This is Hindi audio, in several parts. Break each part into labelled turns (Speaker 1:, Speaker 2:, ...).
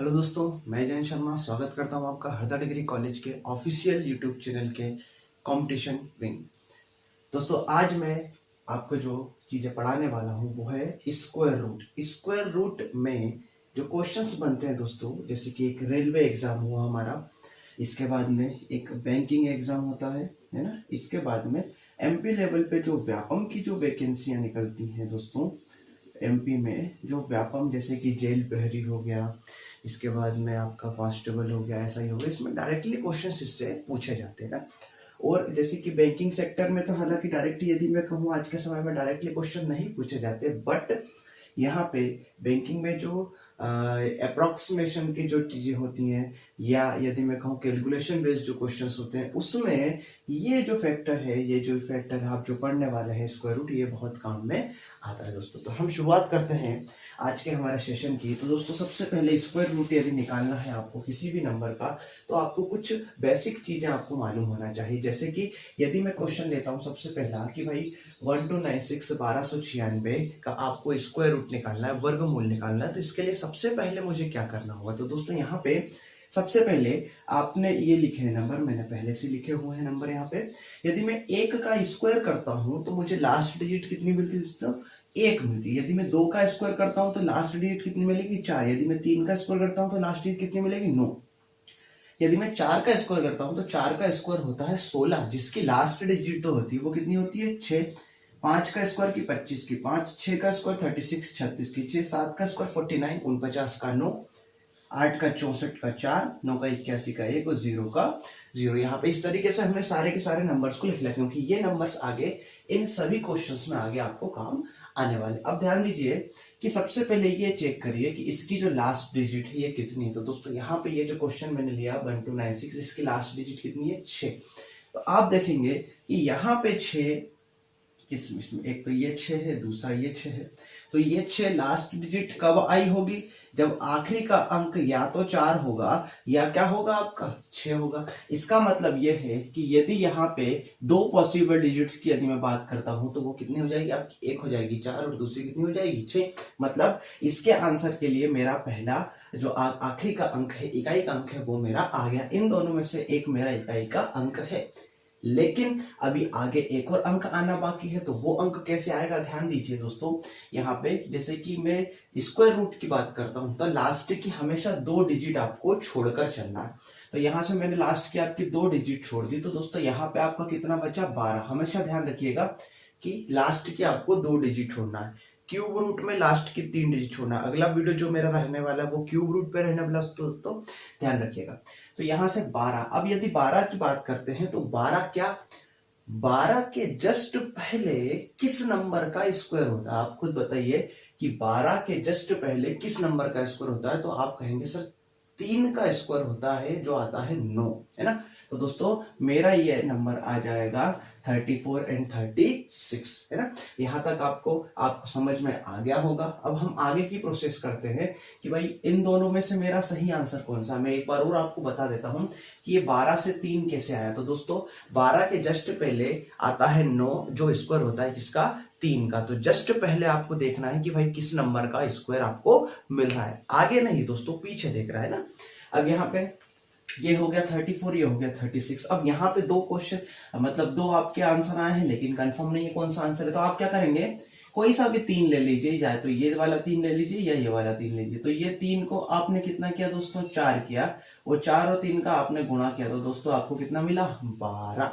Speaker 1: हेलो दोस्तों, मैं जयंत शर्मा स्वागत करता हूं आपका हरदा डिग्री कॉलेज के ऑफिशियल यूट्यूब चैनल के कंपटीशन विंग। दोस्तों, आज मैं आपको जो चीज़ें पढ़ाने वाला हूं वो है स्क्वायर रूट। स्क्वायर रूट में जो क्वेश्चंस बनते हैं दोस्तों, जैसे कि एक रेलवे एग्ज़ाम हुआ हमारा, इसके बाद में एक बैंकिंग एग्ज़ाम होता है ना। इसके बाद में एमपी लेवल पे जो व्यापम की जो वैकेंसियाँ निकलती हैं दोस्तों, एमपी में जो व्यापम जैसे कि जेल प्रहरी हो गया, इसके बाद में आपका कांस्टेबल हो गया, ऐसा ही हो गया, इसमें डायरेक्टली क्वेश्चंस इससे पूछे जाते हैं ना। और जैसे कि बैंकिंग सेक्टर में तो हालांकि डायरेक्टली यदि मैं कहूँ आज के समय में डायरेक्टली क्वेश्चन नहीं पूछे जाते, बट यहाँ पे बैंकिंग में जो अप्रोक्सीमेशन की जो चीज़ें होती हैं, या यदि मैं कहूँ कैलकुलेशन बेस्ड जो क्वेश्चंस होते हैं, उसमें ये जो फैक्टर आप जो पढ़ने वाले हैं स्क्वायर रूट, ये बहुत काम में आता है दोस्तों। तो हम शुरुआत करते हैं आज के हमारे सेशन की। तो दोस्तों, सबसे पहले स्क्वायर रूट यदि निकालना है आपको किसी भी नंबर का, तो आपको कुछ बेसिक चीज़ें आपको मालूम होना चाहिए। जैसे कि यदि मैं क्वेश्चन लेता हूँ सबसे पहला कि भाई 1296 1296 का आपको स्क्वायर रूट निकालना है, वर्गमूल निकालना है, तो इसके लिए सबसे पहले मुझे क्या करना होगा। तो दोस्तों, यहाँ पे सबसे पहले आपने ये लिखे हैं नंबर, मैंने पहले से लिखे हुए हैं नंबर। यहाँ पे यदि मैं 1 का स्क्वायर करता हूँ तो मुझे लास्ट डिजिट कितनी मिलती है दोस्तों? 1 मिलती है। यदि मैं 2 का स्क्वायर करता हूँ तो लास्ट डिजिट कितनी मिलेगी? 4। यदि मैं 3 का स्क्वायर करता हूँ तो लास्ट डिजिट कितनी मिलेगी? 9। यदि मैं 4 का स्क्वायर करता हूँ तो 4 का स्क्वायर होता है 16, जिसकी लास्ट डिजिट तो होती है वो कितनी होती है? 6। 5 का स्क्वायर की 25 की 5, 6 का स्क्वायर 36 36 की 6, 7 का स्क्वायर 49, 49 का 9, 8 का 64 का 4, 9 का 81 का 1 और 0 का 0। यहाँ पे इस तरीके से हमने सारे के सारे नंबर्स को लिख लिया, क्योंकि ये नंबर्स आगे इन सभी क्वेश्चंस में आगे आपको काम आने वाले। अब ध्यान दीजिए कि सबसे पहले ये चेक करिए कि इसकी जो लास्ट डिजिट है ये कितनी है। तो दोस्तों, यहाँ पे ये जो क्वेश्चन मैंने लिया 1296, इसकी लास्ट डिजिट कितनी है? 6। तो आप देखेंगे कि यहाँ पे 6 किसमें, एक तो ये 6 है, दूसरा ये 6 है। तो ये 6 लास्ट डिजिट कब आई होगी? जब आखिरी का अंक या तो 4 होगा या क्या होगा आपका? 6 होगा। इसका मतलब ये है कि यदि यहाँ पे 2 पॉसिबल डिजिट्स की यदि मैं बात करता हूं तो वो कितनी हो जाएगी आपकी? एक हो जाएगी 4 और दूसरी कितनी हो जाएगी? 6। मतलब इसके आंसर के लिए मेरा पहला जो आखिरी का अंक है, इकाई का अंक है, वो मेरा आ गया। इन दोनों में से एक मेरा इकाई का अंक है, लेकिन अभी आगे एक और अंक आना बाकी है। तो वो अंक कैसे आएगा? ध्यान दीजिए दोस्तों, यहाँ पे जैसे कि मैं स्क्वायर रूट की बात करता हूँ तो लास्ट की हमेशा 2 डिजिट आपको छोड़कर चलना है। तो यहाँ से मैंने लास्ट की आपकी 2 डिजिट छोड़ दी, तो दोस्तों यहाँ पे आपका कितना बचा? 12। हमेशा ध्यान रखिएगा कि लास्ट की आपको 2 डिजिट छोड़ना है। क्यूब रूट में लास्ट की 3 डिजिट छोड़ना है। अगला वीडियो जो मेरा रहने वाला है वो क्यूब रूट पे रहने वाला, तो ध्यान रखिएगा। तो यहाँ से 12। अब यदि 12 की बात करते हैं तो 12 क्या, 12 के जस्ट पहले किस नंबर का स्क्वायर होता है? आप खुद बताइए कि 12 के जस्ट पहले किस नंबर का स्क्वायर होता है? तो आप कहेंगे सर 3 का स्क्वायर होता है, जो आता है 9, है ना। तो दोस्तों, मेरा ये नंबर आ जाएगा 34 एंड 36, है ना। यहाँ तक आपको समझ में आ गया होगा। अब हम आगे की प्रोसेस करते हैं कि भाई इन दोनों में से मेरा सही आंसर कौन सा। मैं एक बार और आपको बता देता हूँ कि ये 12 से 3 कैसे आया। तो दोस्तों, 12 के जस्ट पहले आता है 9, जो स्क्वायर होता है किसका? 3 का। तो जस्ट पहले आपको देखना है कि भाई किस नंबर का स्क्वायर आपको मिल रहा है, आगे नहीं दोस्तों, पीछे देख रहा है ना। अब यहाँ पे ये हो गया 34, ये हो गया 36। अब यहाँ पे 2 क्वेश्चन, मतलब 2 आपके आंसर आए हैं, लेकिन कंफर्म नहीं है कौन सा आंसर है। तो आप क्या करेंगे, कोई सा भी 3 ले लीजिए, या तो ये वाला 3 ले लीजिए या ये वाला 3 ले लीजिए। तो ये 3 को आपने कितना किया दोस्तों? 4 किया। वो 4 और 3 का आपने गुणा किया, तो दोस्तों आपको कितना मिला? 12,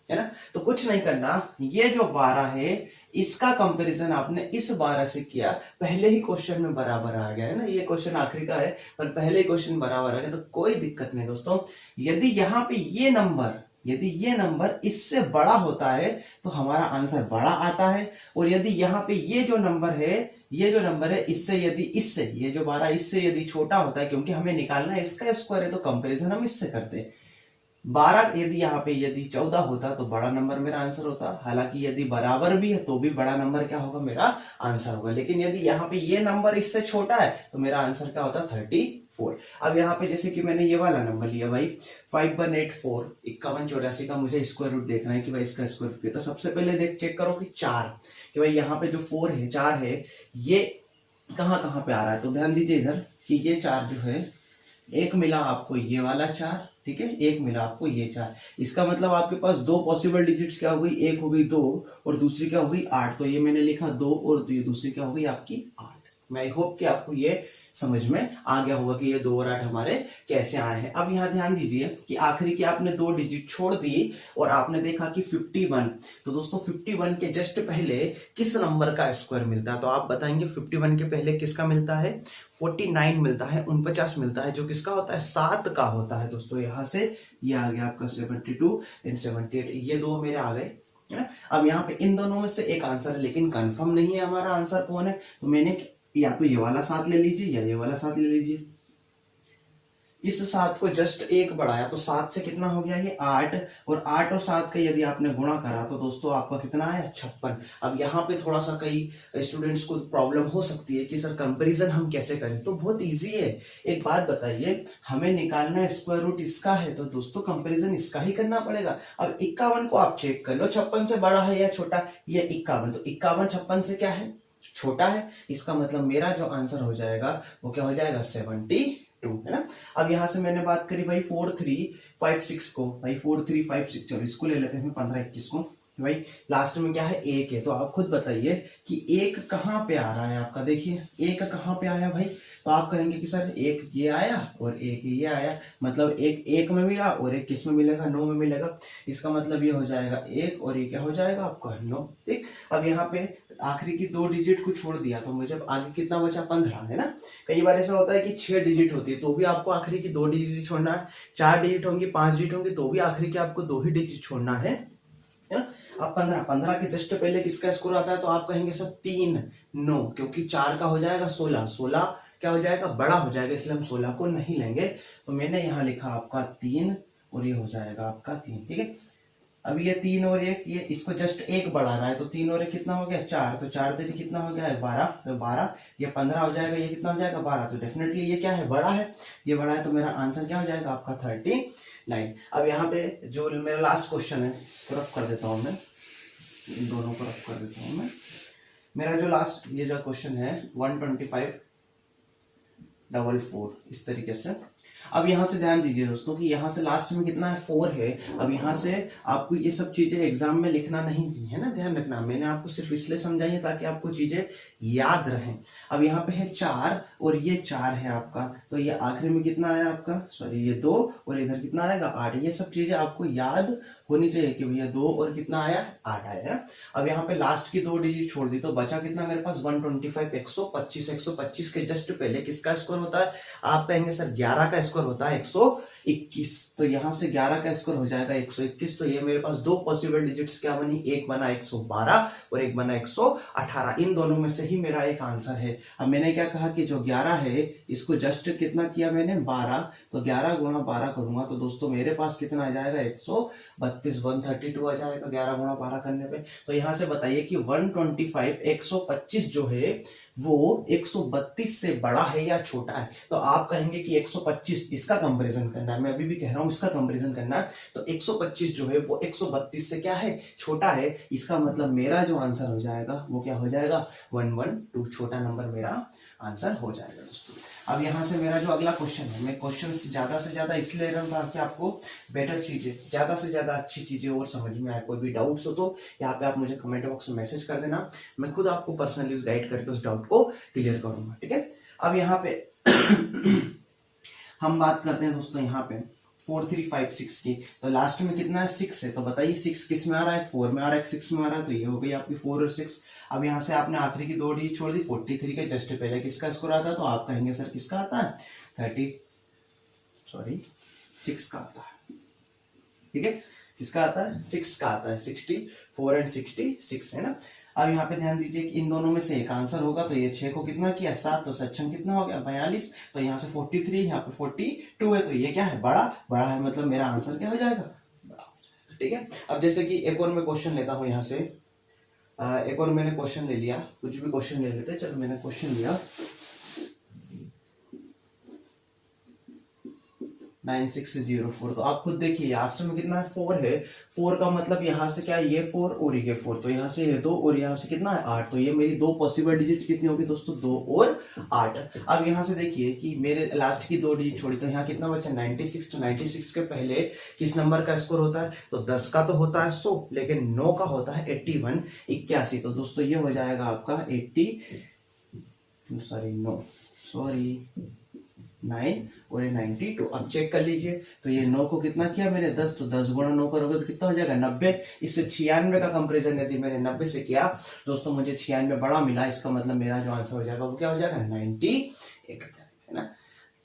Speaker 1: है ना। तो कुछ नहीं करना, ये जो 12 है इसका कंपैरिजन आपने इस 12 से किया। पहले ही क्वेश्चन में बराबर आ गया है ना, ये क्वेश्चन आखिरी का है पर पहले ही क्वेश्चन बराबर आ गया, तो कोई दिक्कत नहीं दोस्तों। यदि यहाँ पे ये नंबर इससे बड़ा होता है तो हमारा आंसर बड़ा आता है। और यदि यहाँ पे ये जो नंबर है इससे ये जो 12 इससे यदि छोटा होता है, क्योंकि हमें निकालना है इसका स्क्वायर है, तो कंपैरिजन हम इससे करते हैं। 12 यदि यहाँ पे यदि 14 होता तो बड़ा नंबर मेरा आंसर होता। हालांकि यदि बराबर भी है तो भी बड़ा नंबर क्या होगा? मेरा आंसर होगा। लेकिन यदि यहाँ पे ये नंबर इससे छोटा है तो मेरा आंसर क्या होता? 34। अब यहाँ पे जैसे कि मैंने ये वाला नंबर लिया भाई 5184 5184 का मुझे स्क्वायर रूट देखना है कि भाई इसका स्क्वायर रूट। तो सबसे पहले चेक करो कि 4, कि भाई यहाँ पे जो 4 है ये कहाँ पे आ रहा है। तो ध्यान दीजिए इधर कि ये 4 जो है, एक मिला आपको ये वाला 4, ठीक है, एक मिला आपको ये 4। इसका मतलब आपके पास दो पॉसिबल डिजिट्स क्या हो गई, एक हो गई 2 और दूसरी क्या हो गई 8। तो ये मैंने लिखा 2 और ये दूसरी क्या हो गई आपकी 8। मैं आई होप कि आपको ये समझ में आ गया होगा कि ये 2 और 8 हमारे कैसे आए हैं। अब यहाँ ध्यान दीजिए कि आखिरी की आपने 2 डिजिट छोड़ दी और आपने देखा कि 51। तो दोस्तों 51 के जस्ट पहले किस नंबर का स्क्वायर मिलता है? तो आप बताएंगे 51 के पहले किसका मिलता है? 49 मिलता है, 49 मिलता है, जो किसका होता है? 7 का होता है। दोस्तों यहाँ से ये आ गया आपका 72 एंड 78, ये 2 मेरे आ गए है ना। अब यहाँ पे इन दोनों में से एक आंसर है, लेकिन कंफर्म नहीं है हमारा आंसर कौन है। तो मैंने या तो ये वाला 7 ले लीजिए या ये वाला 7 ले लीजिए। इस 7 को जस्ट एक बढ़ाया तो 7 से कितना हो गया ये 8, और 8 और 7 का यदि आपने गुणा करा तो दोस्तों आपका कितना आया 56। अब यहाँ पे थोड़ा सा कई स्टूडेंट्स को प्रॉब्लम हो सकती है कि सर कंपैरिजन हम कैसे करें। तो बहुत इजी है, एक बात बताइए, हमें निकालना है स्क्वायर रूट इसका है, तो दोस्तों कंपैरिजन इसका ही करना पड़ेगा। अब 51 को आप चेक कर लो 56 से बड़ा है या छोटा, ये 51, तो 51 56 से क्या है? छोटा है। इसका मतलब मेरा जो आंसर हो जाएगा वो क्या हो जाएगा? 72 है ना। अब यहां से मैंने बात करी भाई 4 3 5 6 को, भाई 4 3 5 6, चलो इसको ले लेते हैं 15 21 को। भाई लास्ट में क्या है? 1 है। तो आप खुद बताइए कि 1 कहाँ पे आ रहा है आपका? देखिए 1 कहाँ पे आया भाई? तो आप कहेंगे कि सर 1 ये आया और 1 ये आया, मतलब 1 1 में मिला और 1 किस में मिलेगा? 9 में मिलेगा। इसका मतलब ये हो जाएगा 1 और ये क्या हो जाएगा आपका 9। ठीक। अब यहाँ पे आखिरी की 2 डिजिट को छोड़ दिया तो मुझे आगे कितना बचा? 15 है ना। कई बार ऐसा होता है कि 6 डिजिट होती है तो भी आपको आखिरी की 2 डिजिट छोड़ना है, 4 डिजिट होंगी, 5 डिजिट होंगी तो भी आखिरी की आपको 2 ही डिजिट छोड़ना है ना। अब 15 के जस्ट पहले किसका स्कोर आता है? तो आप कहेंगे सर 3 9, क्योंकि 4 का हो जाएगा 16, 16 क्या हो जाएगा? बड़ा हो जाएगा, इसलिए हम 16 को नहीं लेंगे। तो मैंने यहाँ लिखा आपका 3 और ये हो जाएगा आपका 3। ठीक है। अब ये 3 और 1, ये इसको जस्ट 1 बढ़ा रहा है तो 3 और 1 कितना हो गया? 4, तो 4 दिन कितना हो गया है? 12, तो 12, ये 15 हो जाएगा, ये कितना हो जाएगा? 12। तो डेफिनेटली ये क्या है? बड़ा है, ये बड़ा है, तो मेरा आंसर क्या हो जाएगा आपका? 39। अब यहाँ पे जो मेरा लास्ट क्वेश्चन है, रफ कर देता हूँ मैं, इन दोनों को रफ कर देता हूँ मैं। मेरा जो लास्ट ये जो क्वेश्चन है 125 इस तरीके से। अब यहाँ से ध्यान दीजिए दोस्तों कि यहाँ से लास्ट में कितना है? 4 है। अब यहाँ से आपको ये सब चीजें एग्जाम में लिखना नहीं है ना, ध्यान रखना। मैंने आपको सिर्फ इसलिए समझाई है ताकि आपको चीजें याद रहें। अब यहाँ पे है 4 और ये 4 है आपका, तो ये आखिरी में कितना आया आपका? सॉरी ये 2 और इधर कितना आएगा? 8। ये सब चीजें आपको याद होनी चाहिए कि भैया 2 और कितना आया? 8 आया है ना। अब यहाँ पे लास्ट की 2 डिजिट छोड़ दी तो बचा कितना मेरे पास? 125 125। 125 के जस्ट पहले किसका स्कोर होता है? आप कहेंगे सर 11 का स्कोर होता है 121। तो यहाँ से 11 का स्कोर हो जाएगा 121। तो ये मेरे पास 2 पॉसिबल डिजिट्स क्या बनी? एक बना 112 और एक बना 118। इन दोनों में से ही मेरा एक आंसर है। अब मैंने क्या कहा कि जो 11 है इसको जस्ट कितना किया मैंने? 12। तो 11 गुणा 12 करूंगा तो दोस्तों मेरे पास कितना आ जाएगा? 132 132 आ जाएगा 11 गुणा 12 करने पे। तो यहाँ से बताइए कि 125 125 जो है वो 132 से बड़ा है या छोटा है? तो आप कहेंगे कि 125 इसका कंपैरिजन करना है, मैं अभी भी कह रहा हूं इसका कंपैरिजन करना है। तो 125 जो है वो 132 से क्या है? छोटा है। इसका मतलब मेरा जो आंसर हो जाएगा वो क्या हो जाएगा? 112, छोटा नंबर मेरा आंसर हो जाएगा दोस्तों। अब यहाँ से मेरा जो अगला क्वेश्चन है, मैं क्वेश्चन ज्यादा से ज्यादा इसलिए ले रहा हूँ ताकि आपको बेटर चीजें, ज्यादा से ज्यादा अच्छी चीजें और समझ में आए। कोई भी डाउट्स हो तो यहाँ पे आप मुझे कमेंट बॉक्स में मैसेज कर देना, मैं खुद आपको पर्सनली गाइड करके उस डाउट को क्लियर करूंगा। ठीक है। अब यहाँ पे हम बात करते हैं दोस्तों यहाँ पे 4 3 5 6 की। तो लास्ट में कितना है? 6 है। तो बताइए 6 किस में आ रहा है? 4 में आ रहा है, 6 में आ रहा है, तो ये हो गई आपकी 4 और 6। अब यहाँ से आपने आखिरी की 2 डिजिट छोड़ दी। 43 के जस्ट पहले किसका स्कोर आता है? तो आप कहेंगे सर किसका आता है? 6 का आता है। ठीक है। किसका आता है? 6 का आता है। 64 एंड 66 है ना। अब यहाँ पे ध्यान दीजिए कि इन दोनों में से एक आंसर होगा, तो ये 6 को कितना किया? 7, तो 7 कितना हो गया? 42। तो यहाँ से 43, यहाँ पे 42 है, तो ये क्या है? बड़ा है, मतलब मेरा आंसर क्या हो जाएगा? बड़ा हो जाएगा। ठीक है। अब जैसे कि एक और मैं क्वेश्चन लेता हूँ यहाँ से, एक और मैंने क्वेश्चन ले लिया, कुछ भी क्वेश्चन ले लेते। चलो मैंने क्वेश्चन लिया 9604। तो आप खुद देखिए लास्ट में कितना है 4 है, 4 का मतलब यहाँ से क्या है ये 4 और ये 4, तो यहाँ से ये 2 और यहाँ से कितना है 8, तो ये मेरी दो पॉसिबल डिजिट कितनी होगी दोस्तों 2 और 8। अब यहाँ से देखिए कि मेरे लास्ट की 2 डिजिट छोड़ी, तो यहाँ कितना बचा 96, तो 96 के पहले किस नंबर का स्कोर होता है, तो 10 का तो होता है 100, लेकिन 9 का होता है 81 81। तो दोस्तों ये हो जाएगा आपका 9 और ये 92। अब चेक कर लीजिए, तो ये 9 को कितना किया मैंने 10, तो 10 गुणा 9 करोगे तो कितना हो जाएगा 90। इससे 96 का कंपेरिजन यदि मैंने 90 से किया दोस्तों मुझे 96 बड़ा मिला, इसका मतलब मेरा जो आंसर हो जाएगा वो क्या हो जाएगा 98 हो जाएगा, है ना।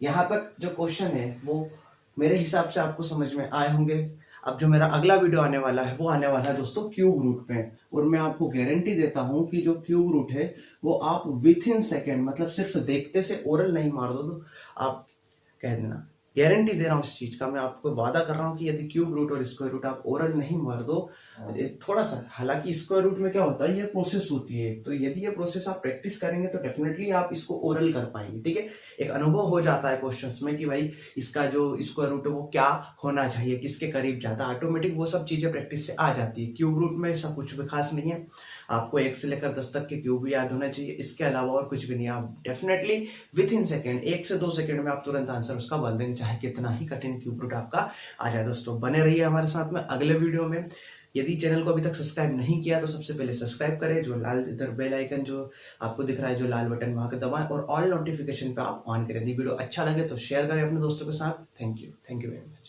Speaker 1: यहाँ तक जो क्वेश्चन है वो मेरे हिसाब से आपको समझ में आए होंगे। अब जो मेरा अगला वीडियो आने वाला है वो आने वाला है दोस्तों क्यूब रूट पे, और मैं आपको गारंटी देता हूं कि जो क्यूब रूट है वो आप विथ इन सेकेंड, मतलब सिर्फ देखते से ओरल नहीं मार दो तो आप कह देना, गारंटी दे रहा हूँ इस चीज का, मैं आपको वादा कर रहा हूँ कि यदि क्यूब रूट और स्क्वायर रूट आप ओरल नहीं मार दो थोड़ा सा, हालांकि स्क्वायर रूट में क्या होता है ये प्रोसेस होती है, तो यदि ये प्रोसेस आप प्रैक्टिस करेंगे तो डेफिनेटली आप इसको ओरल कर पाएंगे, ठीक है। एक अनुभव हो जाता है क्वेश्चंस में कि भाई इसका जो स्क्वायर रूट है वो क्या होना चाहिए, किसके करीब जाता है, ऑटोमेटिक वो सब चीजें प्रैक्टिस से आ जाती है। क्यूब रूट में ऐसा कुछ भी खास नहीं है, आपको 1 से लेकर 10 तक के क्यूब याद होना चाहिए, इसके अलावा और कुछ भी नहीं। आप डेफिनेटली विद इन सेकेंड 1 से 2 सेकेंड में आप तुरंत आंसर उसका बन देंगे, चाहे कितना ही कठिन क्यूब रूट आपका आ जाए। दोस्तों बने रहिए हमारे साथ में अगले वीडियो में। यदि चैनल को अभी तक सब्सक्राइब नहीं किया तो सबसे पहले सब्सक्राइब करें, जो लाल इधर बेल आइकन जो आपको दिख रहा है जो लाल बटन वहां के दबाएं, और ऑल नोटिफिकेशन पे आप ऑन करें। यदि वीडियो अच्छा लगे तो शेयर करें अपने दोस्तों के साथ। Thank you very much.